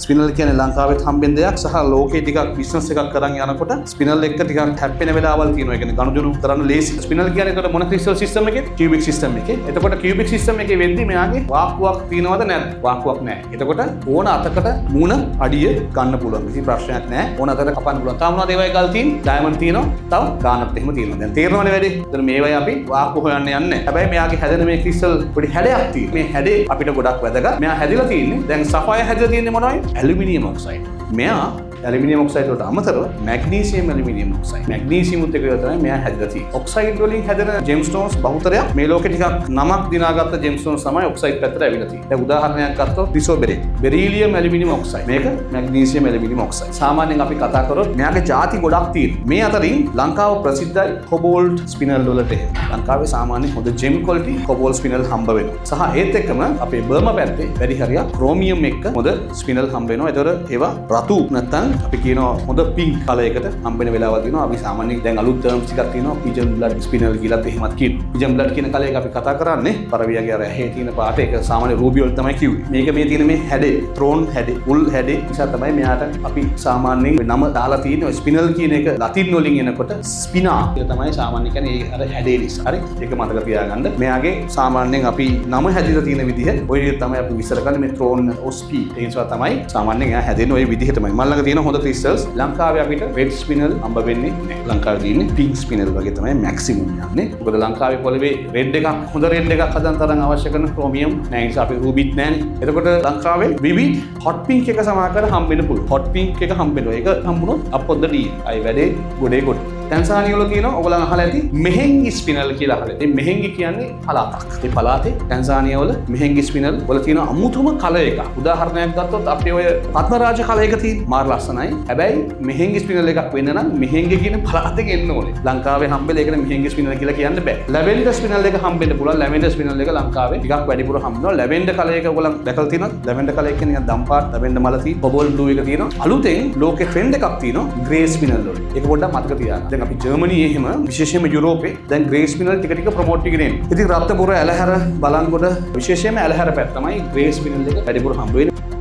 ස්පිනල් කියන්නේ ලංකාවෙත් හම්බෙන දෙයක් සහ ලෝකේ ටිකක් බිස්නස් එකක් කරන් යනකොට ස්පිනල් එක ටිකක් හැප්පෙන වෙලාවල් තියෙනවා. ඒ කියන්නේ ගනුදෙනු කරන්න ලේසි. ස්පිනල් කියන්නේ ඒකට මොන ක්‍රිස්ටල් සිස්ටම් එකේ? කියුබික් සිස්ටම් එකේ. එතකොට කියුබික් සිස්ටම් එකේ වෙද්දී මෙයාගේ වාක්කුවක් තියෙනවද නැද්ද? වාක්කුවක් නැහැ. එතකොට ඕන අතකට මූණ අඩිය ගන්න පුළුවන්. කිසි ප්‍රශ්නයක් නැහැ. ඕන අතකට කපන්න පුළුවන්. තාම මොනවද ඒවයි ගල් තියෙන්නේ? ඩයමන්ඩ් තියෙනවා. තව ගානක් එහෙම තියෙනවා. දැන් තේරෙනවනේ වැඩි. එතන මේවයි අපි වාක්කු හොයන්න යන්නේ නැහැ. හැබැයි මෙයාගේ හැදෙන මේ ක්‍රිස්ටල් පොඩි හැඩයක් තියෙනවා. මේ හැඩේ අපිට ගොඩක් වැදගත්. මෙයා හැදිලා තියෙන්නේ දැන් සෆයර් හැදිලා තියෙන්නේ මොනවයි? Aluminium oxide. මෙයා ඇලුමිනියම් ඔක්සයිඩ් වලට අමතරව මැග්නීසියම් ඇලුමිනියම් ඔක්සයිඩ්. මැග්නීසියම් උත් එක තමයි මෙයා හැදලා තියෙන්නේ. ඔක්සයිඩ් වලින් හැදෙන ජෙම්ස්ටෝන්ස් බහුතරයක් මේ ලෝකේ ටිකක් නමක් දිනාගත්ත ජෙම්ස්ටෝන්ස් තමයි ඔක්සයිඩ් පැත්තට ඇවිල්ලා තියෙන්නේ. දැන් උදාහරණයක් ගත්තොත් ක්‍රිසෝබෙරික්. බෙරීලියම් ඇලුමිනියම් ඔක්සයිඩ්. මේක මැග්නීසියම් ඇලුමිනියම් ඔක්සයිඩ්. සාමාන්‍යයෙන් අපි කතා කරොත් මෙයාගේ ಜಾති ගොඩක් තියෙනවා. මේ අතරින් ලංකාව ප්‍රසිද්ධයි කොබෝල්ට් ස්පිනල් වලට. ලංකාවේ සාමාන්‍ය හොඳ ජෙම් ක්වොලිටි කොබෝල්ට් ස්පිනල් හම්බ වෙනවා. සහ ඒත් එක්කම අපේ බර්මා පැත්තේ වැඩි හරියක් ක්‍රෝමියම් එක්ක හොඳ ස්පිනල් හම්බ වෙනවා. ඒතර ඒවා රතු නැත්නම් අපි කියනවා හොඳ පින්ක් කලර් එකට හම්බෙන වෙලාවල් තියෙනවා. අපි සාමාන්‍යයෙන් දැන් අලුත් ටර්ම්ස් ටිකක් තියෙනවා පිජන් බ්ලඩ් ස්පිනල් කියලාත් එහෙමත් කියනවා. පිජන් බ්ලඩ් කියන කලර් එක අපි කතා කරන්නේ පරවියගේ අර ඇහි තියෙන පාට ඒක සාමාන්‍ය රූබි වල තමයි කිව්වේ. මේක මේ තියෙන මේ හැඩේ ත්‍රෝන් හැඩේ උල් හැඩේ නිසා තමයි මෙයාට අපි සාමාන්‍යයෙන් නම දාලා තියෙන්නේ. ස්පිනල් කියන එක ලතින් වලින් එනකොට ස්පිනා කියලා තමයි සාමාන්‍ය කියන්නේ ඒ අර හැඩේ නිසා. හරි ඒක මතක තියාගන්න. මෙයාගේ සාමාන්‍යයෙන් අපි නම හැදිලා තියෙන විදිහ ওই විදිහ තමයි අපි විස්තර කරන්නේ මේ ත්‍රෝන් ඔස්පි. ඒ නිසා තමයි සාමාන්‍යයෙන් එයා හැදෙන්නේ ওই විදිහටමයි. මල්ලක තියෙන හොඳ ක්‍රිස්ටල්ස් ලංකාවේ අපිට රෙඩ් ස්පිනල් හම්බ වෙන්නේ නැහැ. ලංකාවේ තියෙන්නේ පින්ක් ස්පිනල් වගේ තමයි මැක්සිමම් යන්නේ. මොකද ලංකාවේ පොළවේ රෙඩ් එකක් හොඳ රෙඩ් එකක් හදන්න තරම් අවශ්‍ය කරන ක්‍රෝමියම් නැහැ. ඒ නිසා අපි රූබිත් නැහැනේ. එතකොට ලංකාවේ විවිධ හොට් පින්ක් එක සමාකර හම්බෙන්න පුළුවන්. හොට් පින්ක් එක හම්බෙනවා. ඒක හම්බුනොත් අපොද්ද ඩී. අය වැඩේ ගොඩේ ගොඩ. ටැන්සානියා වල තියෙනවා ඔයගොල්ලන් අහලා ඇති මෙහෙන්ගි ස්පිනල් කියලා අහලා. මේ මෙහෙන්ගි කියන්නේ පළාතක්. මේ පළාතේ ටැන්සානියා වල මෙහෙන්ගි ස්පිනල් වල තියෙන අමුතුම කලර් එකක්. උදාහරණයක් ගත්තොත් අපේ ඔය පත්මරාජ කලර් එක තියෙන මාර ලස්සනයි. හැබැයි මෙහෙන්ගි ස්පිනල් එකක් වෙන්න නම් මෙහෙන්ගි කියන පළාතෙක එන්න ඕනේ. ලංකාවේ හම්බෙලා ඒකට මෙහෙන්ගි ස්පිනල් කියලා කියන්න බෑ. ලැවෙන්ඩර් ස්පිනල් එක හම්බෙන්න පුළුවන්. ලැවෙන්ඩර් ස්පිනල් එක ලංකාවේ ටිකක් වැඩිපුර හම්බෙනවා. ලැවෙන්ඩර් කලර් එක ඔයගොල්ලන් දැකලා තියෙනවද? ලැවෙන්ඩර් කලර් එක කියන්නේ දම් පාට ලැවෙන්ඩර් මල තියෙන කොබෝල් බ්ලූ එක තියෙනවා. අලුතෙන් ලෝකේ ට්‍රෙන්ඩ් එකක් තියෙනවා ග්‍රේ ස්පිනල් වල. ඒක පොඩ්ඩක් මතක තියාගන්න. දැන් අපි ජර්මනියේ විශේෂයෙන්ම යුරෝපේ දැන් ග්‍රේ ස්පිනල් ටික ටික ප්‍රොමෝට් කරගෙන එනවා. ඉතින් රත්නපුර ඇලහැර බලන්ගොඩ විශේෂයෙන්ම ඇලහැර පැත්ත තමයි ග්‍රේ ස්පිනල් එක වැඩිපුර හම්බ වෙන්නේ.